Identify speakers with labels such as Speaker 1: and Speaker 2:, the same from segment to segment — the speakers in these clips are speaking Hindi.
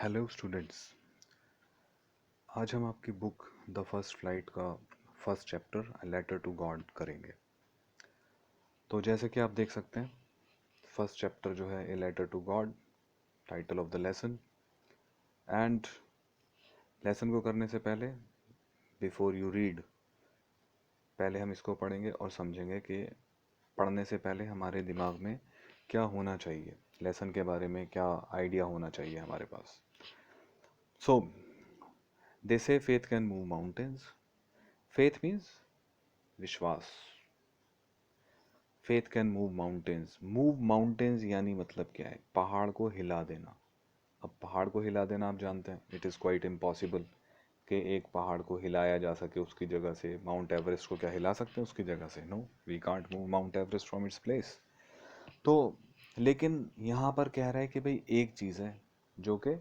Speaker 1: Hello students. आज हम आपकी बुक द फर्स्ट फ्लाइट का first chapter a letter to God करेंगे। तो जैसे कि आप देख सकते हैं, फर्स्ट चैप्टर जो है a letter to God, title of the lesson. And lesson को करने से पहले, बिफोर यू रीड, पहले हम इसको पढ़ेंगे और समझेंगे कि पढ़ने से पहले हमारे दिमाग में क्या होना चाहिए, लेसन के बारे में क्या आइडिया होना चाहिए हमारे पास। सो दे से faith can move mountains. Faith means विश्वास। फेथ कैन मूव माउंटेन्स यानी मतलब क्या है? पहाड़ को हिला देना। अब पहाड़ को हिला देना आप जानते हैं, इट इज़ क्वाइट इम्पॉसिबल कि एक पहाड़ को हिलाया जा सके उसकी जगह से। माउंट एवरेस्ट को क्या हिला सकते हैं उसकी जगह से? No, we can't move Mount Everest from its place. तो लेकिन यहाँ पर कह रहा है कि भाई एक चीज़ है जो कि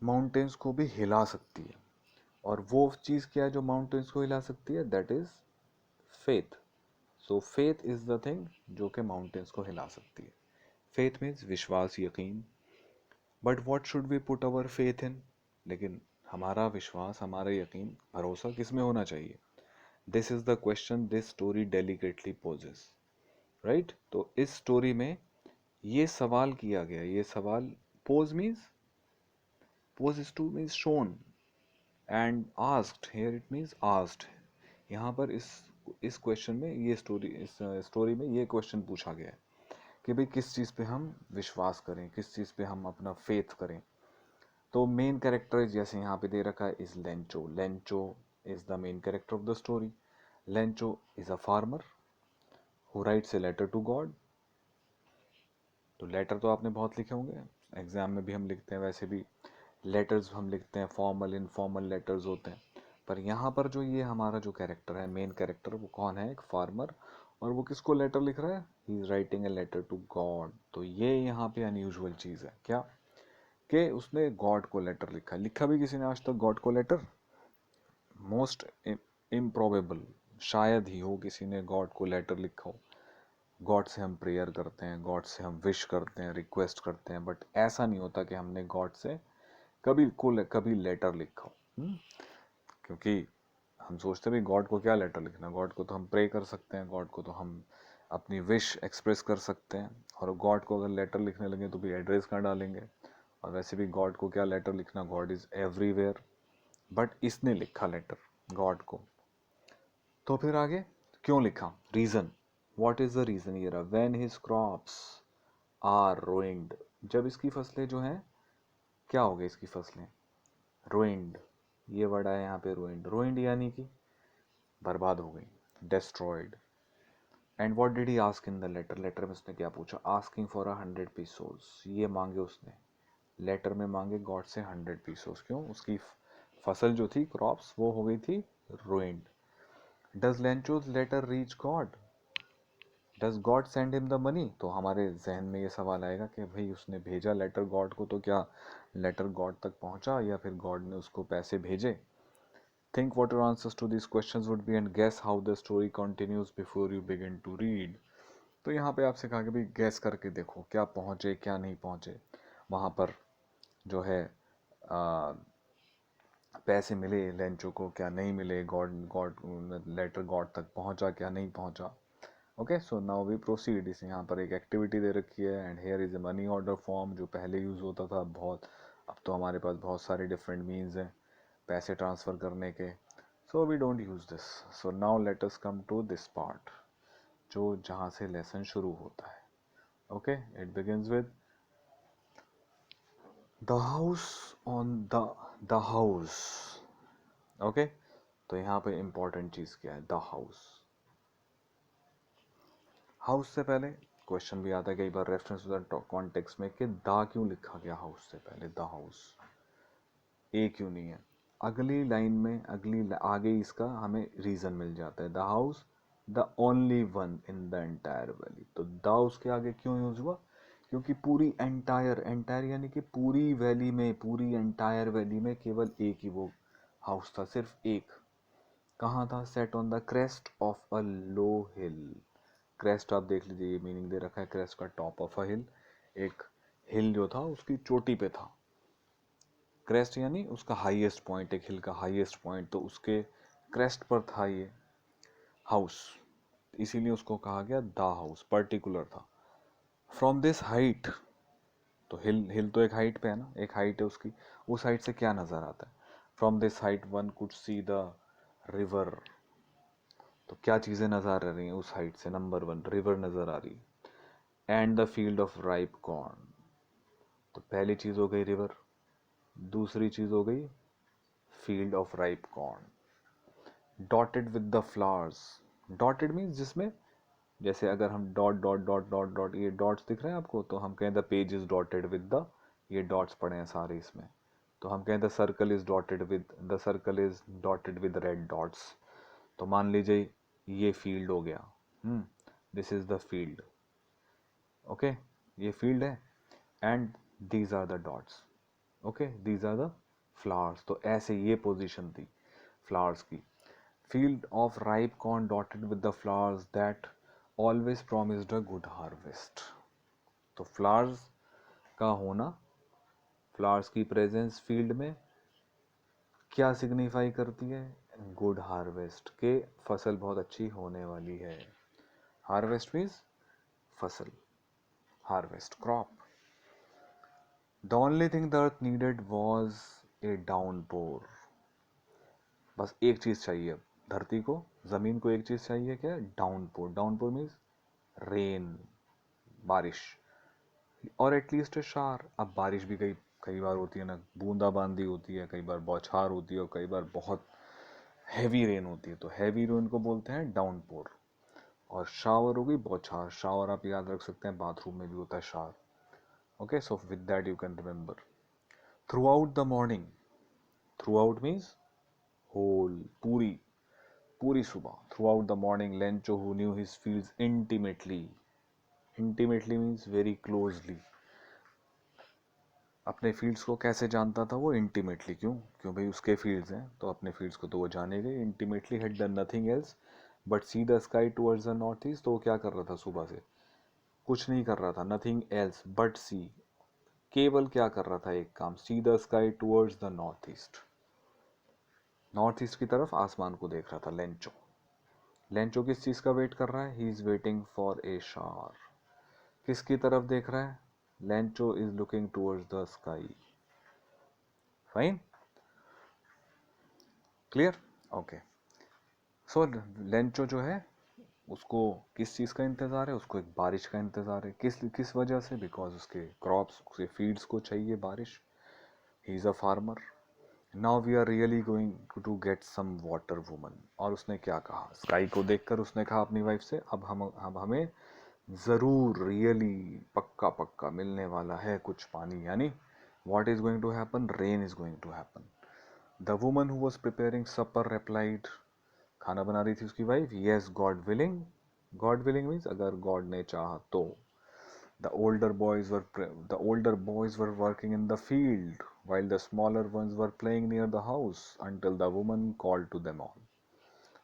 Speaker 1: माउंटेन्स को भी हिला सकती है, और वो चीज़ क्या है जो माउंटेन्स को हिला सकती है? That is faith. So faith is the thing जो कि माउंटेन्स को हिला सकती है। फेथ मीन्स विश्वास, यकीन। But what should we put our faith in? लेकिन हमारा विश्वास, हमारा यकीन, भरोसा किस में होना चाहिए? This is the question this story delicately poses, right? तो इस स्टोरी में ये सवाल किया गया, ये सवाल pose means, pose is two means shown, and asked here it means asked. यहाँ पर इस क्वेश्चन में, ये स्टोरी, इस स्टोरी में ये क्वेश्चन पूछा गया है कि भाई किस चीज़ पे हम विश्वास करें, किस चीज़ पे हम अपना फेथ करें। तो मेन कैरेक्टर जैसे यहाँ पे दे रखा है is Lencho. Lencho is the main character of the story. Lencho is a farmer who writes a letter to God. तो लेटर तो आपने बहुत लिखे होंगे, एग्जाम में भी हम लिखते हैं, वैसे भी लेटर्स हम लिखते हैं, फॉर्मल इनफॉर्मल लेटर्स होते हैं। पर यहाँ पर जो ये हमारा जो कैरेक्टर है, मेन कैरेक्टर, वो कौन है? एक फार्मर। और वो किसको लेटर लिख रहा है? He is writing a letter to God. तो ये यहाँ पे अनयूजुअल चीज़ है क्या, कि उसने गॉड को लेटर लिखा। लिखा भी किसी ने आज तक गॉड को लेटर? मोस्ट इम्प्रोबेबल, शायद ही हो किसी ने गॉड को लेटर लिखा हो। गॉड से हम प्रेयर करते हैं, गॉड से हम विश करते हैं, रिक्वेस्ट करते हैं, बट ऐसा नहीं होता कि हमने गॉड से कभी लेटर लिखा हो। क्योंकि हम सोचते हैं भाई गॉड को क्या लेटर लिखना, गॉड को तो हम प्रे कर सकते हैं, गॉड को तो हम अपनी विश एक्सप्रेस कर सकते हैं, और गॉड को अगर लेटर लिखने लगे तो भी एड्रेस कहाँ डालेंगे? और वैसे भी गॉड को क्या लेटर लिखना, गॉड इज़ एवरीवेयर। बट इसने लिखा लेटर गॉड को। तो फिर आगे क्यों लिखा? Reason, what is the reason? ये रहा, when his crops are ruined. जब इसकी फसलें जो हैं, क्या हो गई इसकी फसलें? रोइंड, ये वर्ड आया यहाँ पे, रोइंड। रोइंड यानी कि बर्बाद हो गई, destroyed. And what did he ask in the letter? Letter में उसने क्या पूछा? Asking for 100 pesos. ये मांगे उसने, लेटर में मांगे गॉड से 100 पीसोस। क्यों? उसकी फसल जो थी, क्रॉप्स, वो हो गई थी ruined. Does Lencho's letter reach God? Does God send him the money? तो हमारे जहन में ये सवाल आएगा कि भाई उसने भेजा लेटर गॉड को, तो क्या लेटर गॉड तक पहुंचा या फिर गॉड ने उसको पैसे भेजे? Think what your answers to these questions would be and guess how the story continues before you begin to read. तो यहाँ पे आपसे कहा कि भाई गैस करके देखो क्या पहुँचे क्या नहीं पहुँचे। वहाँ पर जो है आ, पैसे मिले लेंचो को, क्या नहीं मिले, गॉड गॉड लेटर गॉड तक पहुँचा क्या नहीं पहुँचा। Okay, so now we proceed. इस यहाँ पर एक एक्टिविटी दे रखी है, and here is a money order form, जो पहले यूज़ होता था बहुत, अब तो हमारे पास बहुत सारे डिफरेंट मीन्स हैं पैसे ट्रांसफ़र करने के। So we don't use this. So now let us come to this part, जो जहाँ से लेसन शुरू होता है। Okay, it begins with the house on the house. Okay, तो यहाँ पे इंपॉर्टेंट चीज़ क्या है? The house. हाउस से पहले क्वेश्चन भी आता है कई बार रेफरेंस टू द कॉन्टेक्स्ट में कि दा क्यों लिखा गया हाउस से पहले? द हाउस, ए क्यों नहीं है? अगली लाइन में, आगे इसका हमें रीजन मिल जाता है। The house the only one in the entire valley. तो द उसके आगे क्यों यूज हुआ? क्योंकि पूरी एंटायर यानी कि पूरी वैली में, पूरी एंटायर वैली में केवल एक ही वो हाउस था, सिर्फ एक। कहाँ था? Set on the crest of a low hill. Crest आप देख लीजिए, ये मीनिंग दे रखा है क्रेस्ट का, टॉप ऑफ अ हिल। एक हिल जो था उसकी चोटी पे था। क्रेस्ट यानी उसका हाईएस्ट पॉइंट, एक हिल का हाईएस्ट पॉइंट, तो उसके क्रेस्ट पर था ये हाउस, इसीलिए उसको कहा गया द हाउस, पर्टिकुलर था। फ्रॉम दिस हाइट, तो हिल हिल तो एक हाइट पे है ना, एक हाइट है उसकी, उस हाइट से क्या नजर आता है? From this height one could see the river. तो क्या चीजें नजर आ रही हैं उस हाइट से? नंबर वन, रिवर नजर आ रही है, and the field of ripe corn. तो पहली चीज हो गई रिवर, दूसरी चीज हो गई field of ripe corn. Dotted with the flowers, dotted means जिसमें, जैसे अगर हम dot dot dot dot dot, ये डॉट्स दिख रहे हैं आपको, तो हम कहें the page is dotted with the, ये डॉट्स पड़े हैं सारे इसमें, तो हम कहें the circle is dotted with, the circle is dotted with red dots. तो मान लीजिए ये फील्ड हो गया, this is the field, okay, ये फील्ड है, and these are the dots, okay, these are the flowers. तो ऐसे ये पोजीशन थी फ्लावर्स की। Field of ripe corn dotted with the flowers that always promised a good harvest. तो फ्लावर्स का होना, फ्लावर्स की प्रेजेंस फील्ड में क्या सिग्निफाई करती है? गुड हार्वेस्ट, के फसल बहुत अच्छी होने वाली है। हार्वेस्ट मीन्स फसल, harvest crop. The only thing the earth needed was a downpour. बस एक चीज चाहिए अब धरती को, जमीन को एक चीज चाहिए, क्या? डाउनपोर। डाउनपोर मीन्स रेन, बारिश, और एटलीस्ट ए शार। अब बारिश भी कई कई बार होती है ना, बूंदाबांदी होती है, कई बार बौछार होती है, और कई बार बहुत हैवी रेन होती है, तो हैवी रेन को बोलते हैं डाउनपोर। और शावर होगी बौछार, शावर आप याद रख सकते हैं, बाथरूम में भी होता है shower, okay, so with that you can remember. Throughout the morning, throughout means whole, पूरी, पूरी सुबह, throughout the morning Lencho who knew his fields intimately, intimately means very closely, अपने फील्ड्स को कैसे जानता था वो? इंटीमेटली। क्यों? क्यों भाई, उसके फील्ड्स हैं तो अपने फील्ड्स को तो वो जानेगा। Intimately had done nothing else but see the sky towards the north east. तो वो क्या कर रहा था सुबह से? कुछ नहीं कर रहा था, नथिंग एल्स बट सी, केवल क्या कर रहा था? एक काम, see the sky towards the north east, north east की तरफ आसमान को देख रहा था लेंचो। लेंचो किस चीज का वेट कर रहा है? He is waiting for a shower. किसकी तरफ देख रहा है? Lencho is looking towards the sky. Fine, clear, okay. So Lencho जो है, उसको किस चीज़ का इंतज़ार है? उसको एक बारिश का इंतज़ार है। किस किस वजह से? बिकॉज उसके क्रॉप्स, उसके फील्ड्स को चाहिए बारिश। He is a farmer. Now we are really going to get some water woman. और उसने क्या कहा? स्काई को देखकर उसने कहा अपनी वाइफ से, अब हमें ज़रूर, रियली, पक्का पक्का मिलने वाला है कुछ पानी, यानी what is going to happen? Rain is going to happen. The woman who was preparing supper replied, खाना बना रही थी उसकी wife, yes God willing. God willing means अगर God ने चाहा तो। The older boys were working in the field while the smaller ones were playing near the house until the woman called to them all.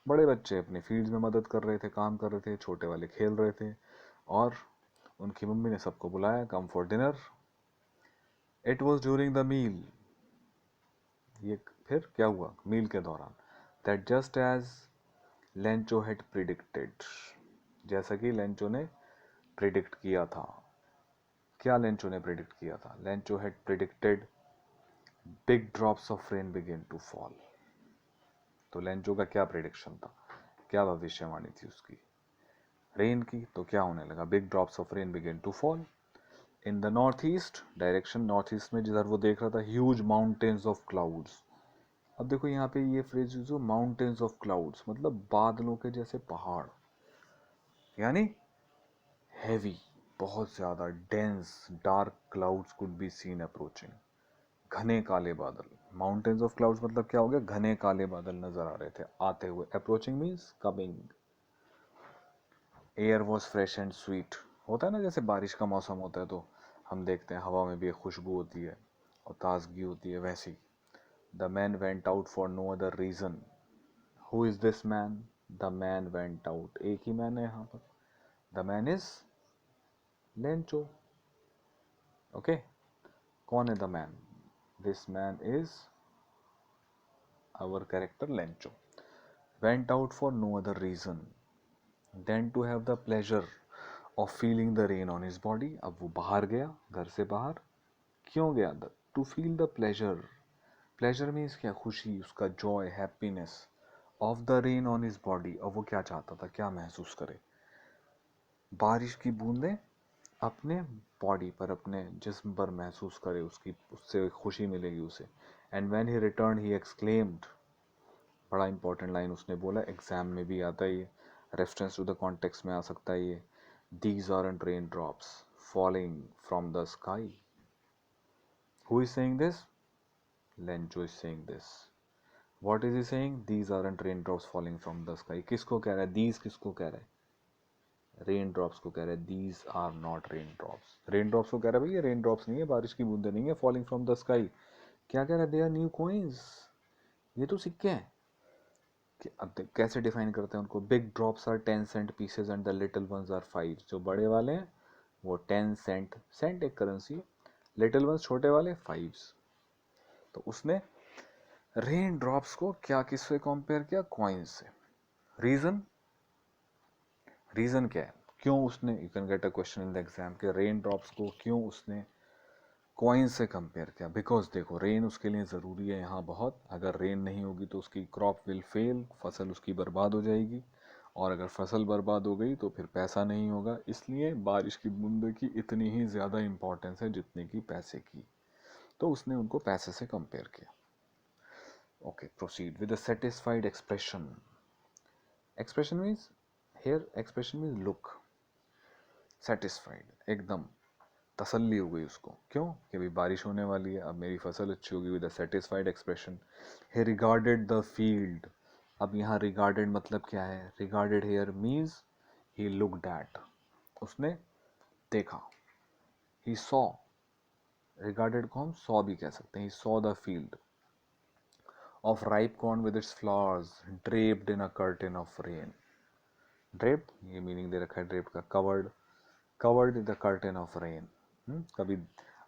Speaker 1: बड़े बच्चे अपने फील्ड्स में मदद कर रहे थे, काम कर रहे थे, छोटे वाले खेल रहे थे, और उनकी मम्मी ने सबको बुलाया, come for dinner. It was during the meal, ये फिर क्या हुआ मील के दौरान, that just as Lencho had predicted, जैसा कि लेंचो ने प्रिडिक्ट किया था। क्या लेंचो ने प्रिडिक्ट किया था? Lencho had predicted big drops of rain begin to fall. तो लेंचो का क्या प्रिडिक्शन था, क्या भविष्यवाणी थी उसकी? रेन की। तो क्या होने लगा? Big drops of rain begin to fall in the north east direction, north east में जिधर वो देख रहा था, ह्यूज माउंटेन्स ऑफ क्लाउड्स। अब देखो यहाँ पे ये फ्रेज यूज हो, माउंटेन्स ऑफ क्लाउड्स, मतलब बादलों के जैसे पहाड़, यानी हैवी, बहुत ज्यादा dense dark clouds could be seen approaching, घने काले बादल। माउंटेन्स ऑफ क्लाउड्स मतलब क्या हो गया? घने काले बादल नजर आ रहे थे आते हुए। Approaching means coming. Air was fresh and sweet, होता है ना जैसे बारिश का मौसम होता है तो हम देखते हैं हवा में भी एक खुशबू होती है और ताजगी होती है, वैसी। The man went out for no other reason. Who is this man? The man went out, एक ही मैन है यहाँ पर, the man is Lencho, okay. कौन है the man? This man is our character Lencho. Went out for no other reason than to have the pleasure of feeling the rain on his body. अब वो बाहर गया, घर से बाहर क्यों गया? To feel the pleasure. Pleasure means क्या? खुशी, उसका joy, happiness of the rain on his body. अब वो क्या चाहता था, क्या महसूस करे? बारिश की बूंदें अपने बॉडी पर, अपने जिस्म पर महसूस करे, उससे खुशी मिलेगी उसे. And when he return he exclaimed, बड़ा इंपॉर्टेंट लाइन उसने बोला, एग्जाम में भी आता है ये, रेफरेंस टू द कॉन्टेक्स्ट में आ सकता है ये. These aren't rain drops falling from the sky. Who is saying this? Lencho is saying this. What is he saying? These aren't rain drops falling from the sky. किसको कह रहा है? दीज किसको कह रहा है? रेन ड्रॉप्स को कह रहा है. These are not rain drops. Rain drops को कह रहा है भाई ये रेन ड्रॉप्स नहीं है, बारिश की बूंदे नहीं है, फॉलिंग फ्रॉम द स्काई. क्या कह रहा है? They are new coins. ये तो सिक्के हैं. कि अब कैसे डिफाइन करते हैं उनको? Big drops are 10 cent pieces and the little ones are 5. जो बड़े वाले हैं वो 10 सेंट, सेंट एक करेंसी है, लिटिल वंस छोटे वाले 5. तो उसने रेन ड्रॉप्स को क्या किससे कंपेयर किया? कॉइंस से. रीजन, रीजन क्या है? क्यों उसने, you can get a question in the exam के रेन ड्रॉप्स को क्यों उसने कॉइन से कंपेयर किया? बिकॉज देखो रेन उसके लिए ज़रूरी है यहाँ बहुत. अगर रेन नहीं होगी तो उसकी क्रॉप विल फेल, फसल उसकी बर्बाद हो जाएगी, और अगर फसल बर्बाद हो गई तो फिर पैसा नहीं होगा. इसलिए बारिश की बूंदे की इतनी ही ज़्यादा इंपॉर्टेंस है जितनी की पैसे की. तो उसने उनको पैसे से कंपेयर किया. Okay, proceed with a satisfied expression. Expression means, here expression means look. Satisfied, एकदम तसल्ली हो गई उसको. क्यों? कि भाई बारिश होने वाली है, अब मेरी फसल अच्छी होगी. With a satisfied expression he regarded the field. अब यहाँ रिगार्डेड मतलब क्या है? Regarded here means he looked at, उसने देखा. ही सॉ, रिगार्डेड को हम सॉ भी कह सकते हैं. He saw the field of ripe corn with its flowers draped in a curtain of rain. Draped, ये मीनिंग दे रखा है ड्रेप्ड का, covered, covered in the curtain of rain. कभी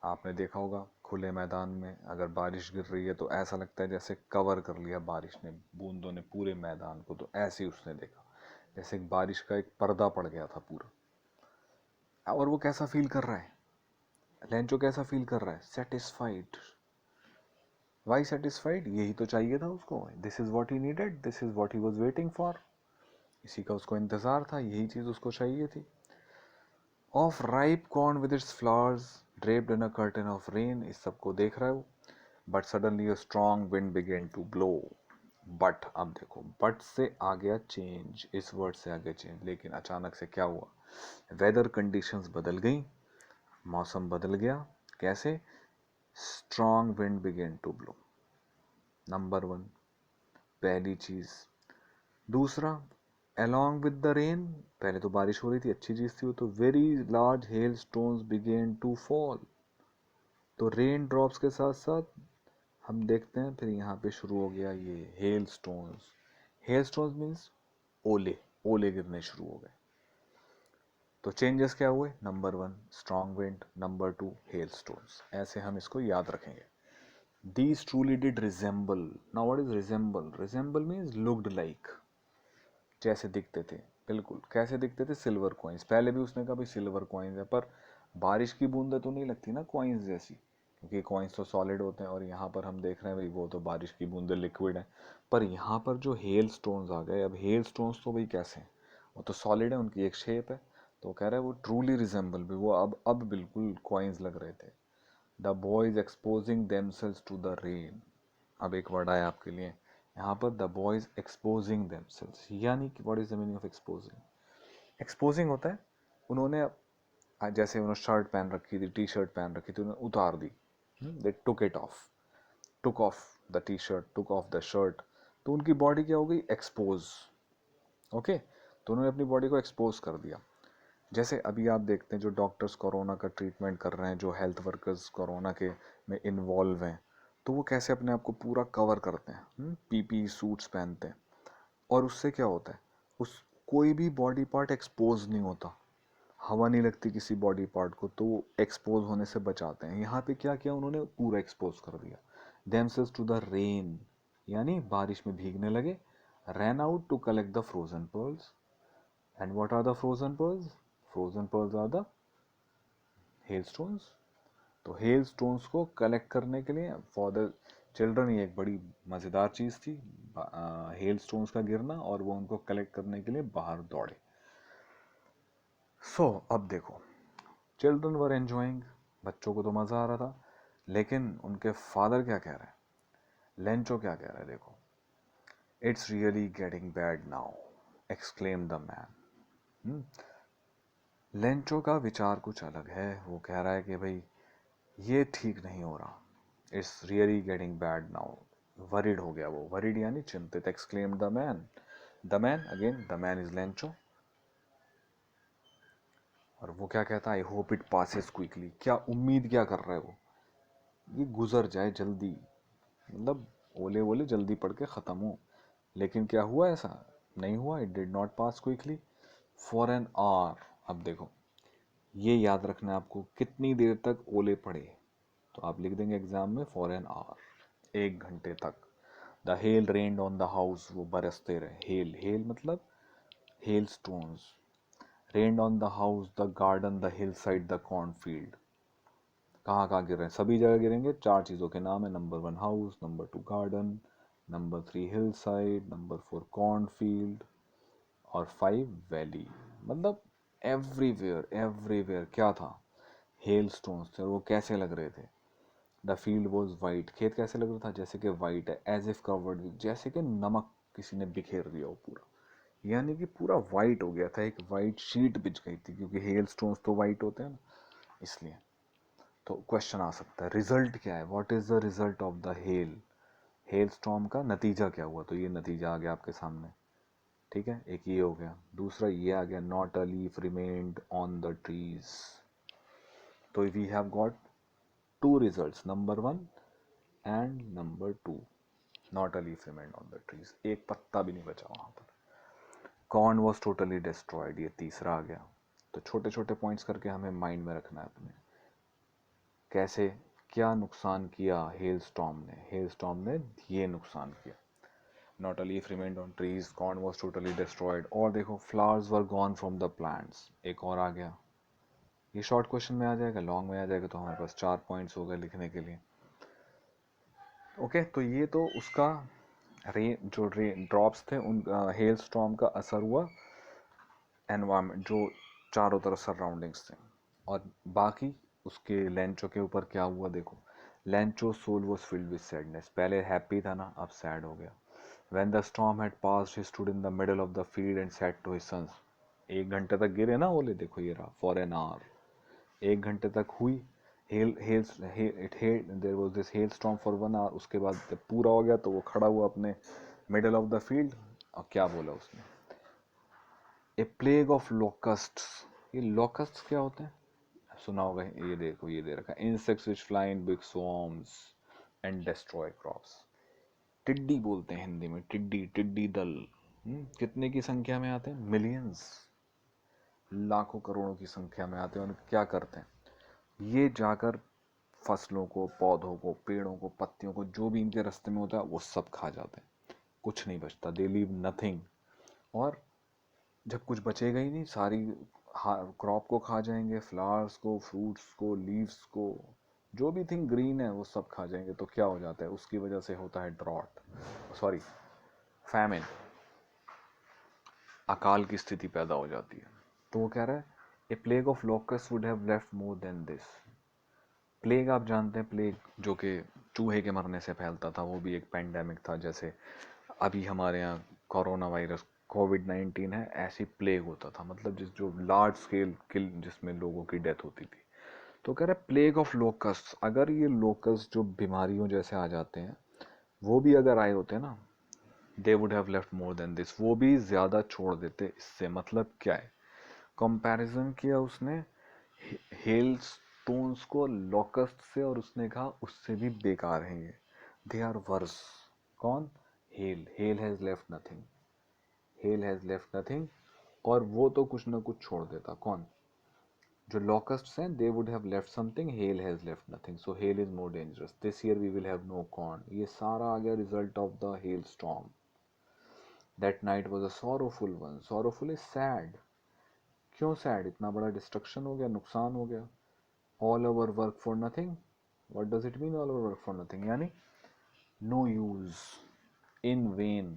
Speaker 1: आपने देखा होगा खुले मैदान में अगर बारिश गिर रही है तो ऐसा लगता है जैसे कवर कर लिया बारिश ने, बूंदों ने पूरे मैदान को. तो ऐसे ही उसने देखा जैसे बारिश का एक पर्दा पड़ गया था पूरा. और वो कैसा फील कर रहा है? लेंचो कैसा फील कर रहा है? सेटिस्फाइड. Why satisfied? यही तो चाहिए था उसको. This is what he needed, this is what he was waiting for. इसी का उसको इंतजार था, यही चीज उसको चाहिए थी. Of ripe corn with its flowers draped in a curtain of rain. इस सबको देख रहा है वो. But suddenly a strong wind began to blow. But, अब देखो बट से आ गया चेंज, इस वर्ड से आ गया चेंज. लेकिन अचानक से क्या हुआ? वेदर कंडीशंस बदल गई, मौसम बदल गया. कैसे? Strong wind began to blow, number 1, पहली चीज. दूसरा, along with the rain, पहले तो बारिश हो रही थी, अच्छी चीज थी वो तो. Very large hail stones began to fall. तो रेन ड्रॉप्स के साथ साथ हम देखते हैं फिर यहाँ पे शुरू हो गया ये hail stones. Hail stones means ओले, ओले गिरने शुरू हो गए. तो चेंजेस क्या हुए? Number 1 strong wind, number 2 hail stones. ऐसे हम इसको याद रखेंगे. These truly did resemble. Now what is resemble? Resemble means looked like. जैसे दिखते थे, बिल्कुल कैसे दिखते थे? Silver coins. पहले भी उसने कहा भाई सिल्वर कॉइन्स है, पर बारिश की बूंदें तो नहीं लगती ना कॉइन्स जैसी, क्योंकि कॉइन्स तो सॉलिड होते हैं. और यहाँ पर हम देख रहे हैं भाई वो तो बारिश की बूंदें लिक्विड है. पर यहाँ पर जो हेल स्टोन्स आ गए, अब हेल स्टोन्स तो भाई कैसे हैं? वो तो सॉलिड है, उनकी एक शेप है. तो कह रहा है वो ट्रूली रिजेंबल भी, वो अब बिल्कुल कॉइन्स लग रहे थे. The boys exposing themselves to the rain. अब एक वर्ड आया आपके लिए यहाँ पर, द बॉयज एक्सपोजिंग देमसेल्स. यानी कि what is the meaning of exposing? Exposing होता है उन्होंने, जैसे उन्होंने शर्ट पहन रखी थी, टी शर्ट पहन रखी थी, उन्होंने उतार दी. They took it off, took off the T shirt, took off the shirt. तो उनकी बॉडी क्या हो गई? एक्सपोज. ओके, तो उन्होंने अपनी बॉडी को एक्सपोज कर दिया. जैसे अभी आप देखते हैं जो डॉक्टर्स कोरोना का ट्रीटमेंट कर रहे हैं, जो हेल्थ वर्कर्स कोरोना के में इन्वॉल्व हैं, तो वो कैसे अपने आप को पूरा कवर करते हैं, पीपी सूट्स पहनते हैं. और उससे क्या होता है? उस कोई भी बॉडी पार्ट एक्सपोज नहीं होता. हवा नहीं लगती किसी बॉडी पार्ट को तो वो एक्सपोज होने से बचाते हैं। यहाँ पे क्या किया उन्होंने, पूरा एक्सपोज कर दिया। themselves टू द रेन, यानी बारिश में भीगने लगे। ran out to collect the frozen pearls, and what are the frozen pearls? frozen pearls are the hailstones। तो हेल स्टोन्स को कलेक्ट करने के लिए फॉर द चिल्ड्रन ये एक बड़ी मज़ेदार चीज़ थी, हेल स्टोन्स का गिरना, और वो उनको कलेक्ट करने के लिए बाहर दौड़े। अब देखो, चिल्ड्रन वर एंजॉइंग, बच्चों को तो मज़ा आ रहा था, लेकिन उनके फादर क्या कह रहे हैं, लेंचो क्या कह रहा है, देखो। It's really getting bad now, exclaim the man. Lencho का विचार कुछ अलग है, वो कह रहा है कि भाई ये ठीक नहीं हो रहा। It's really getting bad now, worried हो गया वो, वरिड यानी चिंतित। Exclaim the man, the man again, the man is Lencho. और वो क्या कहता है, I hope it passes quickly, क्या उम्मीद क्या कर रहा है वो, ये गुजर जाए जल्दी, मतलब ओले ओले जल्दी पढ़ के ख़त्म हो। लेकिन क्या हुआ, ऐसा नहीं हुआ। It did not pass quickly for an hour. अब देखो, ये याद रखना है आपको, कितनी देर तक ओले पड़े, तो आप लिख देंगे एग्जाम में फॉर एन आवर, 1 घंटे तक। The hell rained on the house, वो बरसते रहे। हेल, हेल मतलब hail stones. Rained on the house, the garden, the hill side, the cornfield. कहाँ कहाँ गिर रहे हैं, सभी जगह गिरेंगे। 4 चीज़ों के नाम है, number 1 house, number 2 garden, number 3 hill side, number 4 cornfield, और 5 वैली। मतलब एवरीवेयर, एवरीवेयर क्या था, हेल स्टोन्स थे। और वो कैसे लग रहे थे, द फील्ड वॉज वाइट, खेत कैसे लग रहा था, जैसे कि वाइट है। एज इफ कवर्ड विद, जैसे कि नमक किसी ने बिखेर दिया हो पूरा, यानी कि पूरा वाइट हो गया था, एक वाइट शीट बिछ गई थी, क्योंकि हेल स्टोन्स तो वाइट होते हैं ना, इसलिए। तो क्वेश्चन आ सकता है, रिजल्ट क्या है, what is the result of the hell storm का नतीजा क्या हुआ। तो ये नतीजा आ गया आपके सामने, ठीक है। एक ये हो गया, दूसरा ये आ गया, not a leaf remained on the trees. तो we have got 2 results, number 1 and number 2, not a leaf remained on the trees, एक पत्ता भी नहीं बचा वहां पर। कॉर्न वॉज टोटली डिस्ट्रॉयड, ये तीसरा आ गया। तो छोटे छोटे पॉइंट्स करके हमें माइंड में रखना है अपने, कैसे, क्या नुकसान किया हेल स्टॉर्म ने, हेल स्टॉर्म ने ये नुकसान किया। Not a leaf remained on trees, corn was totally destroyed, और देखो flowers were gone from the plants, एक और आ गया। ये शॉर्ट क्वेश्चन में आ जाएगा, लॉन्ग में आ जाएगा, तो हमारे पास 4 पॉइंट्स हो गए लिखने के लिए। ओके, तो ये तो उसका जो ड्रॉप्स थे उन हेल स्टॉर्म का असर हुआ एनवायरमेंट, जो चारों तरफ सराउंडिंग्स थे। और बाकी उसके लेंचो के ऊपर क्या हुआ, देखो। Lencho soul was filled with sadness, पहले हैप्पी था ना, अब सैड हो गया। When the storm had passed he stood in the middle of the field and said to his sons, 1 घंटे तक गिरे ना ओले, देखो ये रहा, फॉर एन आवर, 1 घंटे तक हुई। There was this hail storm for 1 hour. उसके बाद जब पूरा हो गया तो वो खड़ा हुआ अपने मिडल ऑफ द फील्ड, और क्या बोला उसने, ए प्लेग ऑफ लोकस्ट्स। ये लोकस्ट क्या होते हैं, सुना होगा, ये देखो ये दे रखा है, insects which fly in big swarms and destroy crops. टिड्डी बोलते हैं हिंदी में, टिड्डी, टिड्डी दल। कितने की संख्या में आते हैं, मिलियंस, लाखों करोड़ों की संख्या में आते हैं। और क्या करते हैं, ये जाकर फसलों को, पौधों को, पेड़ों को, पत्तियों को, जो भी इनके रास्ते में होता है वो सब खा जाते हैं, कुछ नहीं बचता, दे लीव नथिंग। और जब कुछ बचेगा ही नहीं, सारी क्रॉप को खा जाएंगे, फ्लावर्स को, फ्रूट्स को, लीव्स को, जो भी थिंग ग्रीन है वो सब खा जाएंगे। तो क्या हो जाता है, उसकी वजह से होता है ड्रॉट, सॉरी फैमिन, अकाल की स्थिति पैदा हो जाती है। तो वो कह रहा है, a plague of locust would have left more than this. Plague आप जानते हैं, प्लेग जो कि चूहे के मरने से फैलता था, वो भी एक पेंडेमिक था। जैसे अभी हमारे यहाँ कोरोना वायरस कोविड-19 है, ऐसी प्लेग होता था, मतलब जो लार्ज स्केल किल, जिसमें लोगों की डेथ होती थी। तो कह रहा है प्लेग ऑफ लोकस्ट, अगर ये लोकस्ट जो बीमारियों जैसे आ जाते हैं, वो भी अगर आए होते ना, they would have left more than this, वो भी ज़्यादा छोड़ देते इससे। मतलब क्या है, कंपैरिजन किया उसने हेल स्टोन्स को लोकस्ट से, और उसने कहा उससे भी बेकार हैं ये, दे आर वर्स। कौन, hello, hello has left nothing, hello has left nothing. और वो तो कुछ ना कुछ छोड़ देता, कौन, जो locusts हैं they would have left something, hail has left nothing, so hail is more dangerous. This year we will have no corn. ये सारा आ गया result of the hailstorm. That night was a sorrowful one. Sorrowful is sad. क्यों sad? इतना बड़ा destruction हो गया, नुकसान हो गया. All our work for nothing. What does it mean all our work for nothing? यानी no use, in vain.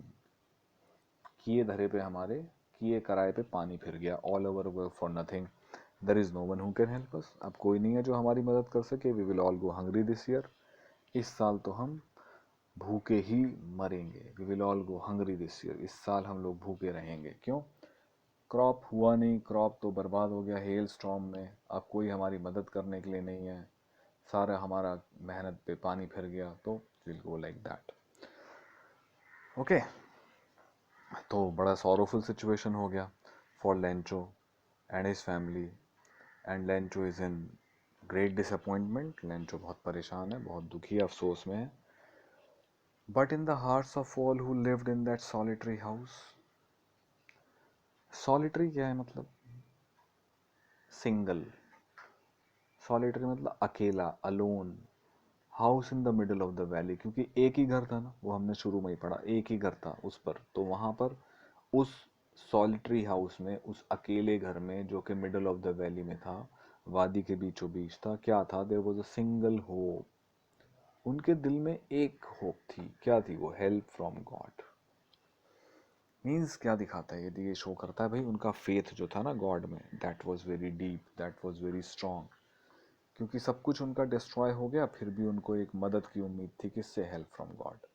Speaker 1: किए धरे पे हमारे, किए कराए पे पानी फिर गया. All our work for nothing. There is no one who can help us. अब कोई नहीं है जो हमारी मदद कर सके. We will all go hungry this year. इस साल तो हम भूखे ही मरेंगे. We will all go hungry this year. इस साल हम लोग भूखे रहेंगे. क्यों? क्रॉप हुआ नहीं, क्रॉप तो बर्बाद हो गया हेल स्टॉर्म में. अब कोई हमारी मदद करने के लिए नहीं है. सारा हमारा मेहनत पे पानी फिर गया. तो will go like that. Okay, तो बड़ा सॉरोफुल सिचुएशन हो गया for Lencho and his family. And Lencho is in great disappointment. Lencho बहुत परेशान है, बहुत दुखी है, अफसोस में है. But in the hearts of all who lived in that solitary house. Solitary क्या है? मतलब सिंगल. सॉलिटरी मतलब अकेला, alone. House in the middle of the valley, क्योंकि एक ही घर था ना, वो हमने शुरू में ही पढ़ा, एक ही घर था उस पर. तो वहां पर उस सॉलिटरी हाउस में, उस अकेले घर में जो कि मिडल ऑफ द वैली में था, वादी के बीचों बीच था, क्या था? There was a single hope. उनके दिल में एक होप थी. क्या थी वो? Help from God. मीन्स क्या दिखाता है ये शो करता है भाई उनका फेथ जो था ना गॉड में, that was very deep, that was very strong. क्योंकि सब कुछ उनका डिस्ट्रॉय हो गया, फिर भी उनको एक मदद की उम्मीद थी. किससे? Help from God.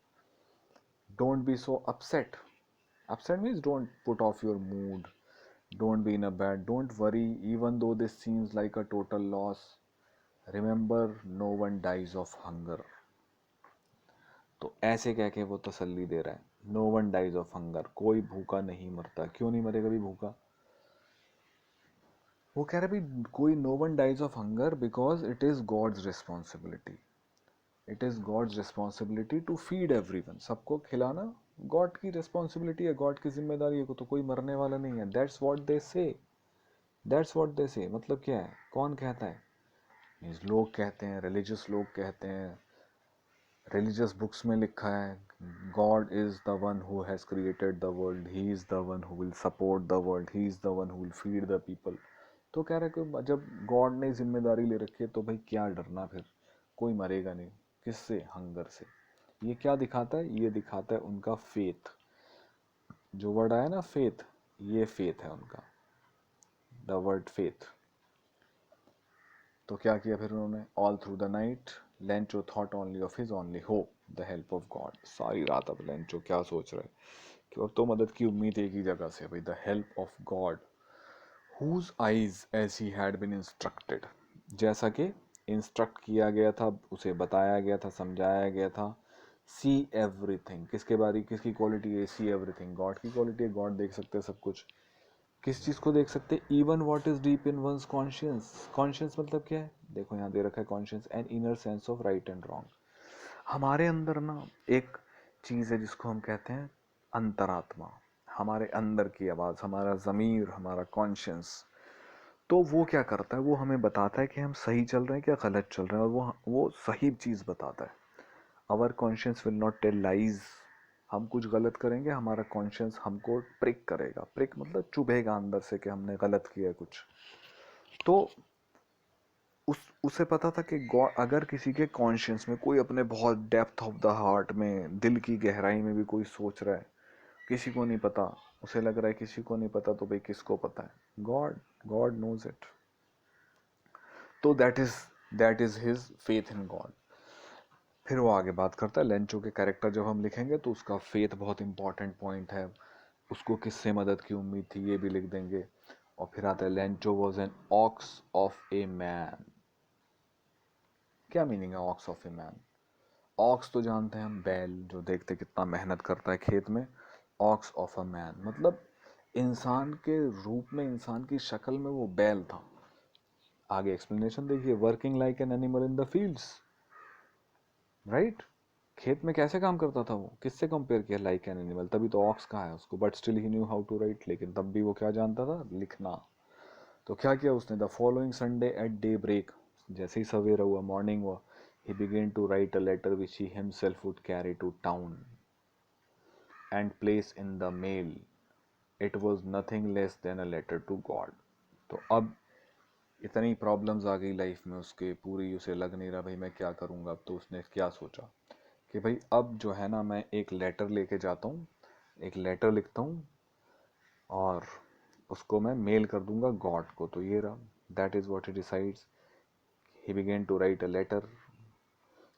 Speaker 1: Don't be so upset. Upset means don't put off your mood. Don't be in a bad. Don't worry even though this seems like a total loss. Remember no one dies of hunger. तो ऐसे कह के वो तसल्ली दे रहा है. No one dies of hunger. कोई भूखा नहीं मरता. क्यों नहीं मरेगा भी भूखा? वो कह रहा है भाई कोई no one dies of hunger because it is God's responsibility. It is God's responsibility to feed everyone. सबको खिलाना गॉड की रिस्पॉन्सिबिलिटी है, गॉड की जिम्मेदारी है. तो कोई मरने वाला नहीं है. दैट्स व्हाट दे से. दैट्स व्हाट दे से मतलब क्या है? कौन कहता है? मीन्स लोग कहते हैं, रिलीजियस लोग कहते हैं. रिलीजियस बुक्स में लिखा है God is the one who has created the world. He is the one who will support the world. He is the one who will feed the people. तो कह रहे कि जब गॉड ने जिम्मेदारी ले रखी है तो भाई क्या डरना फिर. कोई मरेगा नहीं. किससे? हंगर से. ये क्या दिखाता है? ये दिखाता है उनका फेथ. जो वर्ड आया ना फेथ, ये फेथ है उनका, द वर्ड फेथ. तो क्या किया फिर उन्होंने? All through the night Lencho thought only of his only hope, the help of God. सारी रात अब लेंचो क्या सोच रहा है कि अब तो मदद की उम्मीद एक ही जगह से भाई, the help of God. whose eyes as he had been instructed. जैसा कि इंस्ट्रक्ट किया गया था, उसे बताया गया था, समझाया गया था. See everything. किसके बारे, किसकी क्वालिटी है? See everything. गॉड की क्वालिटी है. गॉड देख सकते हैं सब कुछ. किस चीज़ को देख सकते? Even what is deep in one's conscience. Conscience मतलब क्या है? देखो यहाँ दे रखा है conscience and inner sense of right and wrong. हमारे अंदर ना एक चीज़ है जिसको हम कहते हैं अंतरात्मा. हमारे अंदर की आवाज़, हमारा ज़मीर, हमारा कॉन्शियंस. तो वो क्या करता है? वो हमें बताता है कि हम सही चल रहे हैं क्या गलत चल रहे हैं, और वो सही चीज़ बताता है. Our conscience will not tell lies. हम कुछ गलत करेंगे, हमारा कॉन्शियंस हमको प्रिक करेगा. प्रिक मतलब चुभेगा अंदर से कि हमने गलत किया कुछ. तो उसे पता था कि अगर किसी के कॉन्शियंस में कोई अपने बहुत डेप्थ ऑफ द हार्ट में, दिल की गहराई में भी कोई सोच रहा है, किसी को नहीं पता, उसे लग रहा है किसी को नहीं पता, तो भाई किसको पता है? गॉड. God knows it. तो that is his faith in God. फिर वो आगे बात करता है. लेंचो के कैरेक्टर जब हम लिखेंगे तो उसका फेथ बहुत इंपॉर्टेंट पॉइंट है. उसको किससे मदद की उम्मीद थी ये भी लिख देंगे. और फिर आता है Lencho was an ox of a man. क्या मीनिंग है ox of a man? Ox तो जानते हैं हम, बैल, जो देखते कितना मेहनत करता है खेत में. ऑक्स ऑफ अ मैन मतलब इंसान के रूप में, इंसान की शक्ल में वो बैल था. आगे एक्सप्लेनेशन देखिए. Working like an animal in the fields. Right. खेत में कैसे काम करता था वो? किससे कंपेयर किया? Like an animal. तभी तो ऑक्स कहा है उसको. But still he knew how to write. लेकिन तब भी वो क्या जानता था? लिखना. तो क्या किया उसने, the following Sunday at daybreak, जैसे ही सवेरा हुआ, मॉर्निंग हुआ, he began to write a letter which he himself would carry to town and place in the mail. It was nothing less than a letter to God. तो अब इतनी प्रॉब्लम्स आ गई लाइफ में उसके, पूरी उसे लग नहीं रहा भाई मैं क्या करूँगा अब। तो उसने क्या सोचा कि भाई अब जो है ना मैं एक लेटर लेके जाता हूँ, एक लेटर लिखता हूँ और उसको मैं मेल कर दूंगा गॉड को। तो ये रहा, that is what he decides. He began to write a letter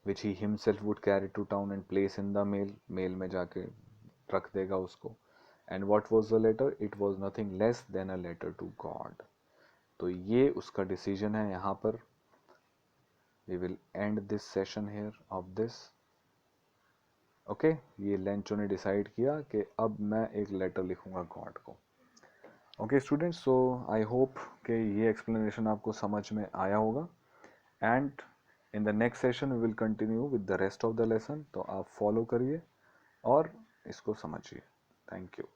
Speaker 1: which he himself would carry to town and place in the mail, mail में जाके रख देगा उसको। And what was the letter, it was nothing less than a letter to God. तो ये उसका डिसीजन है यहाँ पर। We will end this session here off this. Okay, ये लेंचो ने डिसाइड किया कि अब मैं एक लेटर लिखूंगा गॉड को। Okay students, so I hope कि ये एक्सप्लेनेशन आपको समझ में आया होगा। And in the next session we will continue with the rest of the lesson. तो आप फॉलो करिए और इसको समझिए। Thank you.